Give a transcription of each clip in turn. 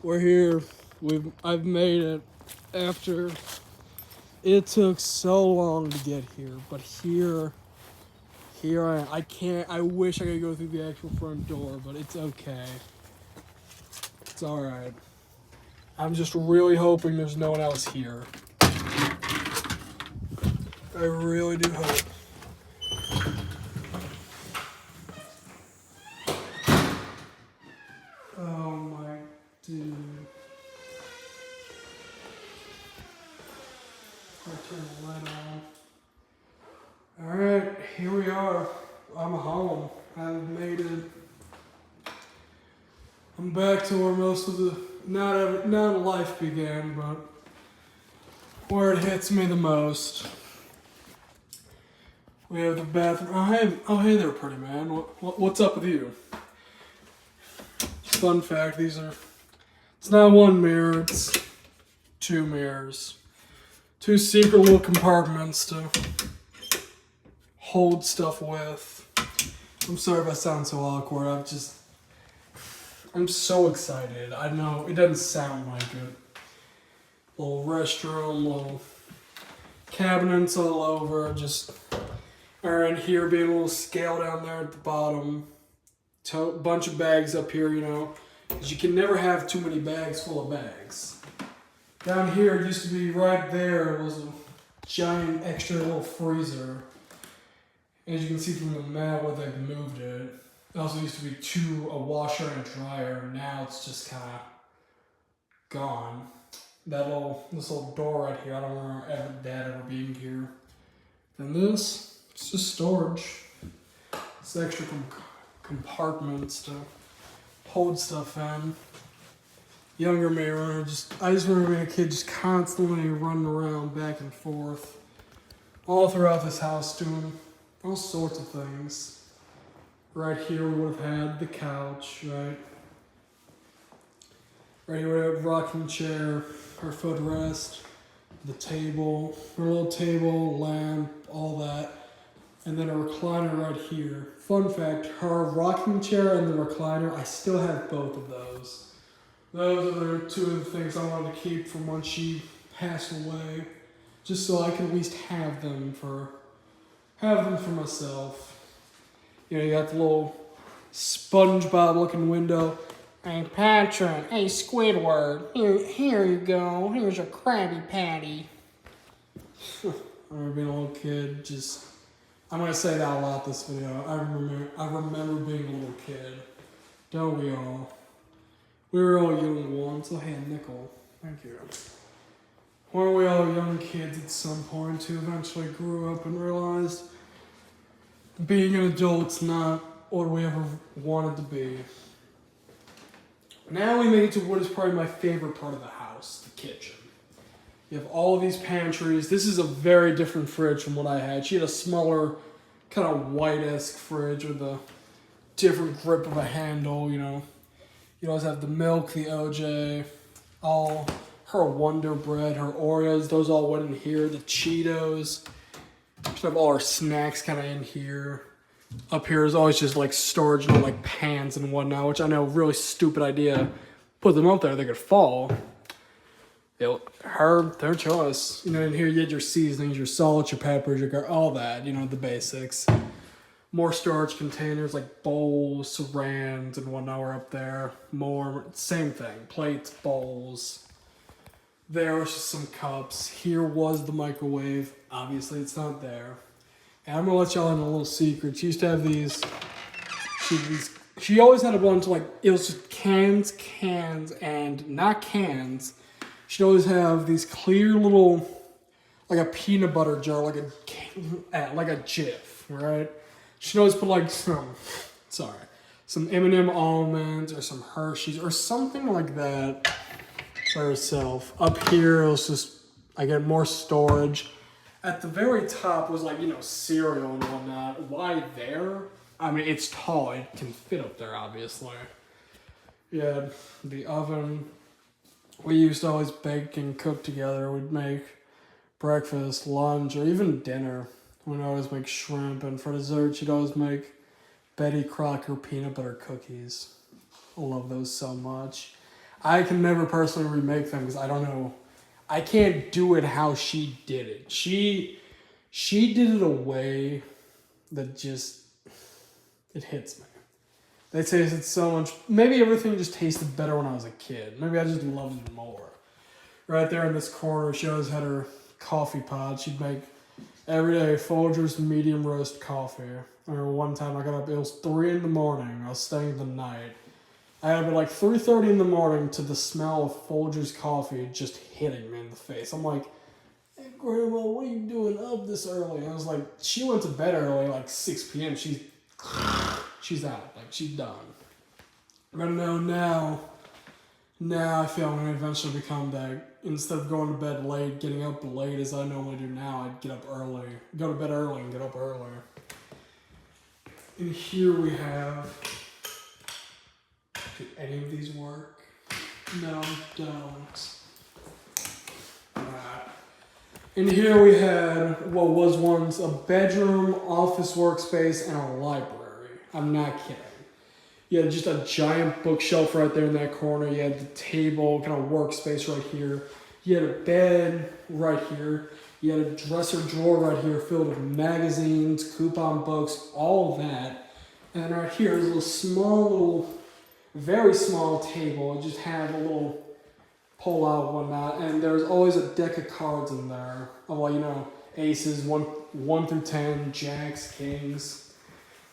We're here. I've made it after it took so long to get here, but here I am. I wish I could go through the actual front door, but it's okay. It's all right. I'm just really hoping there's no one else here. I really do hope. Oh my dude. I'll turn the light on. Alright, here we are. I'm home. I've made it. I'm back to where most of the not life began, but where it hits me the most. We have the bathroom. Oh hey there, pretty man. What's up with you? Fun fact: it's not one mirror. It's two mirrors, two secret little compartments to hold stuff with. I'm sorry if I sound so awkward. I'm so excited. I know it doesn't sound like it. Little restroom, little cabinets all over. Just are in here being a little scale down there at the bottom. Bunch of bags up here, because you can never have too many bags full of bags. Down here, it used to be right there was a giant extra little freezer. As you can see from the map where they've moved it. It also used to be a washer and a dryer. Now it's just kind of gone. This little door right here, I don't remember Dad ever being here. Then it's just storage. It's extra compartments to hold stuff in. Younger me, I just remember being a kid just constantly running around back and forth all throughout this house doing all sorts of things. Right here we would have had the couch, right? Right here we would have rocking chair, our footrest, the table, our little table, lamp, all that. And then a recliner right here. Fun fact, her rocking chair and the recliner, I still have both of those. Those are two of the things I wanted to keep from when she passed away. Just so I could at least have them for myself. You got the little SpongeBob looking window. Hey Patrick, hey Squidward, here you go. Here's your Krabby Patty. I remember being a little kid, I'm gonna say that a lot this video. I remember being a little kid. Don't we all? We were all young once. Oh hey, nickel. Thank you. Weren't we all young kids at some point who eventually grew up and realized being an adult's not what we ever wanted to be. Now we made it to what is probably my favorite part of the house, the kitchen. You have all of these pantries. This is a very different fridge from what I had. She had a smaller, kind of white-esque fridge with a different grip of a handle, You always have the milk, the OJ, all her Wonder Bread, her Oreos, those all went in here. The Cheetos. Should have all our snacks kind of in here. Up here is always just like storage, like pans and whatnot, which I know, really stupid idea. Put them up there, they could fall. Their choice. In here you get your seasonings, your salt, your peppers, your all that, the basics. More storage containers like bowls, sarans, and whatnot were up there. More, same thing, plates, bowls. There was just some cups. Here was the microwave. Obviously, it's not there. And I'm gonna let y'all in a little secret. She used to have these. She always had a bunch of it was just cans, and not cans. She'd always have these clear little, like a peanut butter jar, like a Jif, right? She'd always put some M&M almonds or some Hershey's or something like that. For herself. Up here, it was just, more storage. At the very top was cereal and whatnot. Why there? It's tall. It can fit up there, obviously. Yeah, the oven. We used to always bake and cook together. We'd make breakfast, lunch, or even dinner. We'd always make shrimp. And for dessert, she'd always make Betty Crocker peanut butter cookies. I love those so much. I can never personally remake them because I don't know. I can't do it how she did it. She did it a way that just it hits me. They tasted so much. Maybe everything just tasted better when I was a kid. Maybe I just loved it more. Right there in this corner, she always had her coffee pot. She'd make every day Folgers medium roast coffee. I remember one time I got up, it was 3 in the morning. I was staying the night. I got up at like 3:30 in the morning to the smell of Folgers coffee just hitting me in the face. I'm like, hey, Grandma, what are you doing up this early? And I was like, she went to bed early, like 6 p.m. She's out. Like, she's done. But no, now I feel I'm going to eventually become that. Instead of going to bed late, getting up late as I normally do now, I'd get up early. Go to bed early and get up earlier. And here we have... Do any of these work? No, don't. Alright. And here we had what was once a bedroom, office workspace, and a library. I'm not kidding. You had just a giant bookshelf right there in that corner. You had the table, kind of workspace right here. You had a bed right here. You had a dresser drawer right here filled with magazines, coupon books, all of that. And right here is a little very small table. It just had a little pull out and whatnot. And there's always a deck of cards in there. Of like, aces, 1 through 10, jacks, kings.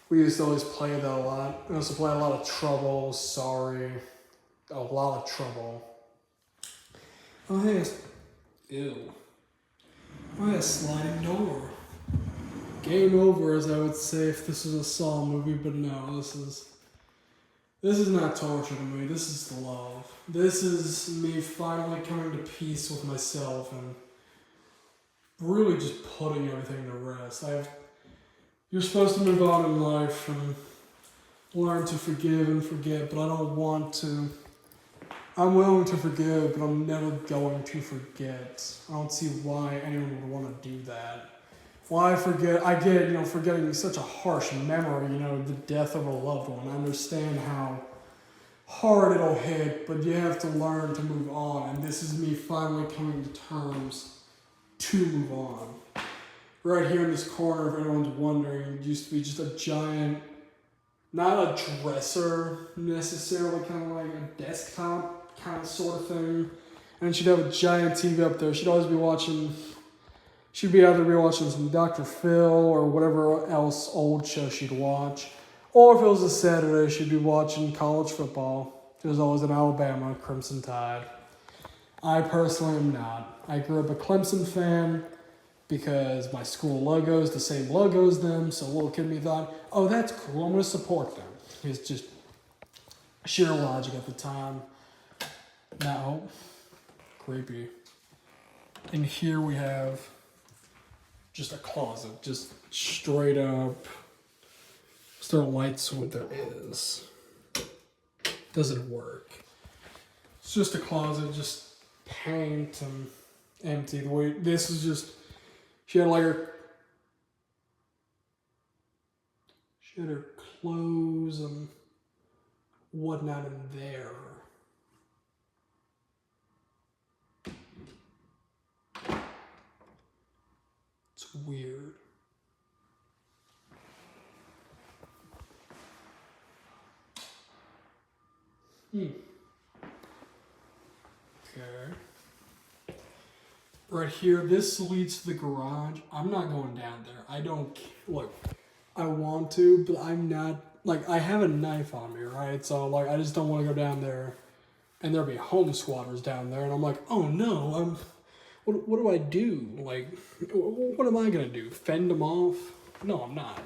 We used to always play that a lot. We used to play a lot of Trouble, Sorry. A lot of Trouble. Oh, hey, ew. Oh, hey, a sliding door. Game over, as I would say if this was a Saw movie, but no, this is not torture to me. This is love. This is me finally coming to peace with myself and really just putting everything to rest. You're supposed to move on in life and learn to forgive and forget, but I don't want to. I'm willing to forgive, but I'm never going to forget. I don't see why anyone would want to do that. Why forget? I get, forgetting is such a harsh memory, the death of a loved one. I understand how hard it'll hit, but you have to learn to move on. And this is me finally coming to terms to move on. Right here in this corner, if anyone's wondering, it used to be just a giant, not a dresser necessarily, kind of like a desktop kind of sort of thing. And she'd have a giant TV up there. She'd always be watching. She'd be either watching some Dr. Phil or whatever else old show she'd watch. Or if it was a Saturday, she'd be watching college football. There's always an Alabama Crimson Tide. I personally am not. I grew up a Clemson fan because my school logo is the same logo as them. So a little kid in me thought, oh, that's cool. I'm going to support them. It's just sheer logic at the time. Now, creepy. And here we have just a closet, just straight up. Is there a light switch? There is. Doesn't work. It's just a closet, just paint and empty. The way this is just, she had her clothes and whatnot in there. It's weird. Okay. Right here, this leads to the garage. I'm not going down there. I don't, look, I want to, but I'm not, I have a knife on me, right? So, I just don't want to go down there and there'll be home squatters down there. And I'm like, oh no, what do I do? What am I going to do? Fend them off? No, I'm not.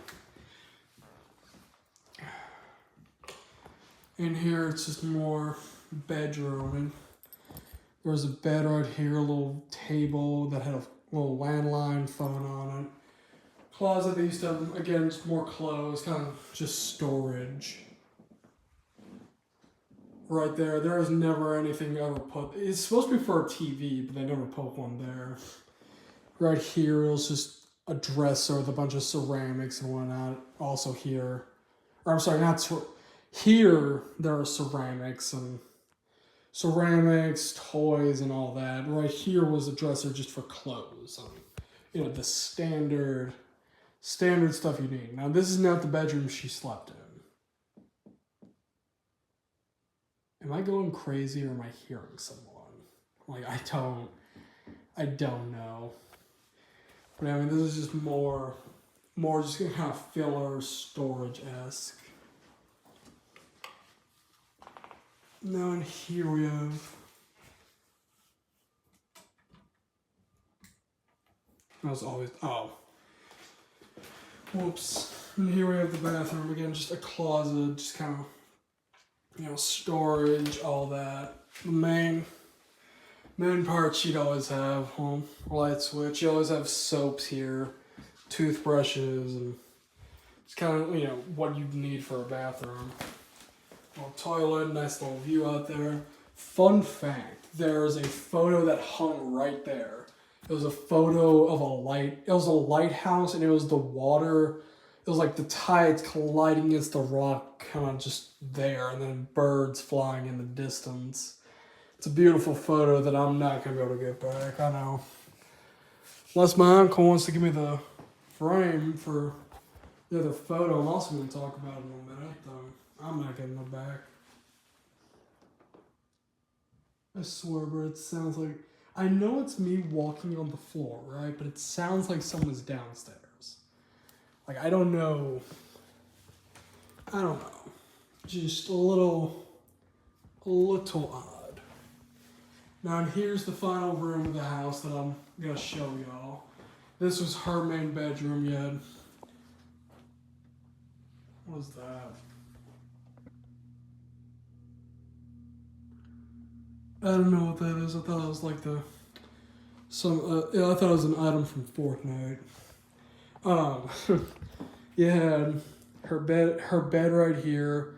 In here, it's just more bedroom. And there's a bed right here, a little table that had a little landline phone on it. Closet, they used to have, again, just more clothes, kind of just storage. Right there, there was never anything ever put. It's supposed to be for a TV, but they never put one there. Right here, it was just a dresser with a bunch of ceramics and whatnot. Also here, or I'm sorry, not here. There are ceramics and ceramics, toys, and all that. Right here was a dresser just for clothes. The standard stuff you need. Now this is not the bedroom she slept in. Am I going crazy or am I hearing someone? Like I don't know. But I mean, this is just more just kind of filler storage-esque. Now in here we have whoops. And here we have the bathroom again, just a closet, just kind of storage, all that. The main part she'd always have light switch. You always have soaps here, toothbrushes, and it's kind of what you'd need for a bathroom. Little toilet, nice little view out there. Fun fact, there's a photo that hung right there. It was a photo of it was a lighthouse, and it was the water. It was like the tides colliding against the rock, kind of just there, and then birds flying in the distance. It's a beautiful photo that I'm not going to be able to get back, I know. Unless my uncle wants to give me the frame for the other photo I'm also going to talk about in a minute, though. I'm not getting it back. I swear, bro, it sounds like... I know it's me walking on the floor, right? But it sounds like someone's downstairs. Like, I don't know. Just a little odd. Now, and here's the final room of the house that I'm going to show y'all. This was her main bedroom. You had... What was that? I don't know what that is. I thought it was like I thought it was an item from Fortnite. You had her bed right here.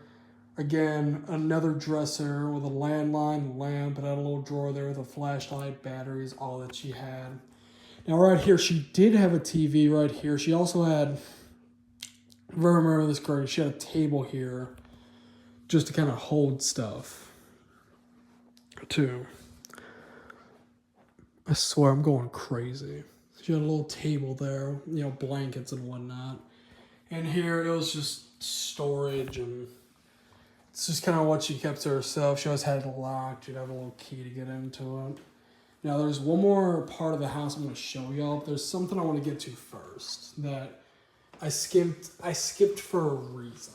Again, another dresser with a landline, lamp, and had a little drawer there with a flashlight, batteries, all that she had. Now right here, she did have a TV right here. She also had, if I remember this correctly, she had a table here just to kind of hold stuff. Too. I swear I'm going crazy. She had a little table there, blankets and whatnot. And here it was just storage, and it's just kind of what she kept to herself. She always had it locked. She'd have a little key to get into it. Now there's one more part of the house I'm going to show y'all. There's something I want to get to first that I skipped for a reason.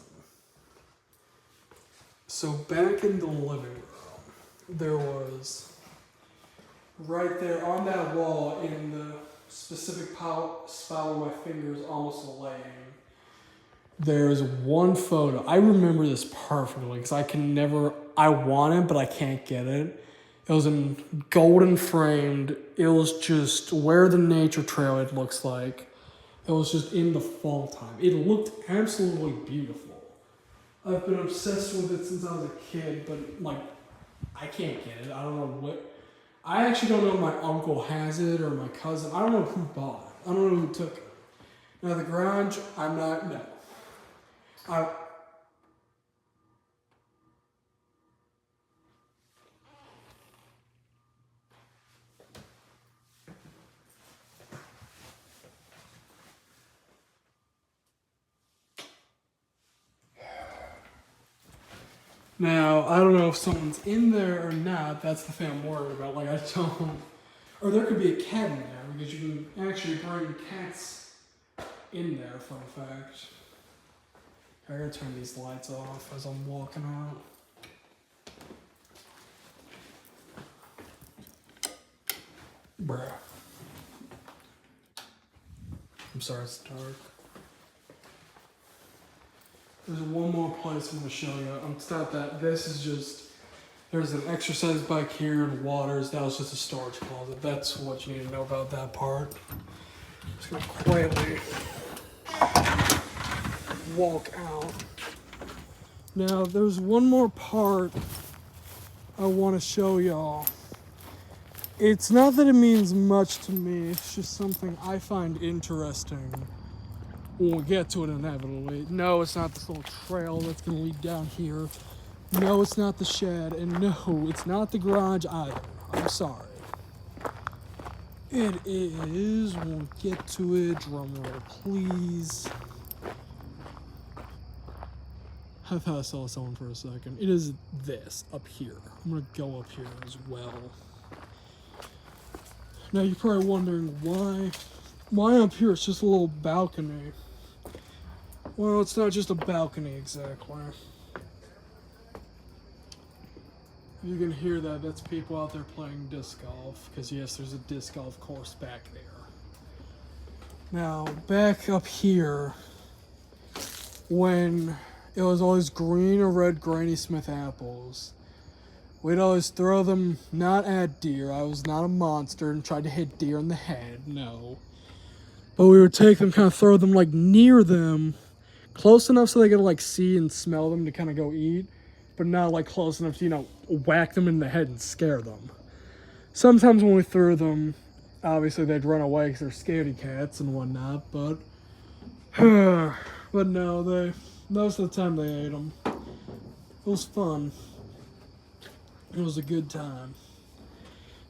So back in the living room, there was, right there on that wall in the specific spot where my finger's almost laying, there's one photo. I remember this perfectly because I want it, but I can't get it. It was in golden framed. It was just where the nature trail, it looks like. It was just in the fall time. It looked absolutely beautiful. I've been obsessed with it since I was a kid, but I can't get it. I don't know what. I actually don't know if my uncle has it or my cousin. I don't know who bought it. I don't know who took it. Now the garage, no. Now, I don't know if someone's in there or not. That's the thing I'm worried about. Or there could be a cat in there because you can actually bring cats in there, fun fact. I gotta turn these lights off as I'm walking out. Bruh. I'm sorry it's dark. There's one more place I'm going to show you. It's not that. This is just, there's an exercise bike here and waters. That was just a storage closet. That's what you need to know about that part. I'm just going to quietly walk out. Now, there's one more part I want to show y'all. It's not that it means much to me. It's just something I find interesting. We'll get to it inevitably. No, it's not this little trail that's going to lead down here. No, it's not the shed, and no, it's not the garage either. I'm sorry. It is, we'll get to it, drum roll please. I thought I saw someone for a second. It is this, up here. I'm gonna go up here as well. Now you're probably wondering why up here it's just a little balcony. Well, it's not just a balcony exactly. You can hear that, that's people out there playing disc golf, because yes, there's a disc golf course back there. Now, back up here, when it was always green or red Granny Smith apples, we'd always throw them not at deer. I was not a monster and tried to hit deer in the head, no. But we would take them, kind of throw them like near them, close enough so they could like see and smell them to kind of go eat, but not like close enough to, you know, whack them in the head and scare them. Sometimes when we threw them, obviously they'd run away because they're scaredy cats and whatnot, but but no, most of the time they ate them. It was fun. It was a good time.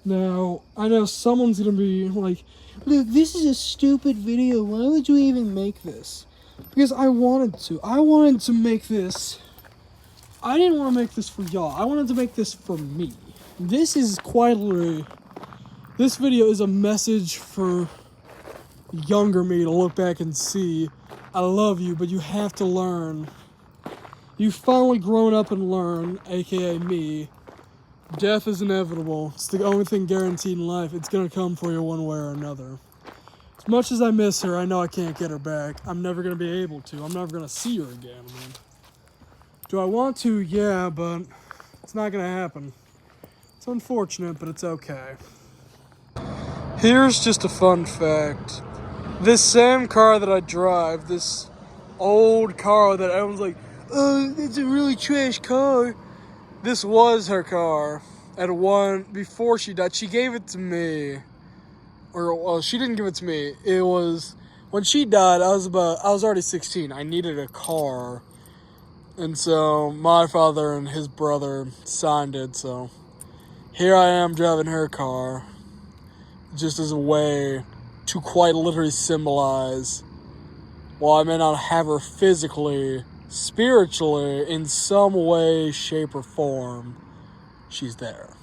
Now, I know someone's gonna be like, "Look, this is a stupid video. Why would you even make this?" Because I wanted to. I wanted to make this. I didn't want to make this for y'all. I wanted to make this for me. This is quite literally... This video is a message for younger me to look back and see, I love you, but you have to learn. You've finally grown up and learned, aka me. Death is inevitable. It's the only thing guaranteed in life. It's gonna come for you one way or another. As much as I miss her, I know I can't get her back. I'm never gonna be able to. I'm never gonna see her again. I mean, do I want to? Yeah, but it's not gonna happen. It's unfortunate, but it's okay. Here's just a fun fact. This same car that I drive, this old car that everyone's like, oh, it's a really trash car. This was her car. Before she died, she gave it to me. Or, well, she didn't give it to me. It was, when she died, I was already 16. I needed a car. And so my father and his brother signed it, so here I am driving her car, just as a way to quite literally symbolize, while I may not have her physically, spiritually, in some way, shape, or form, she's there.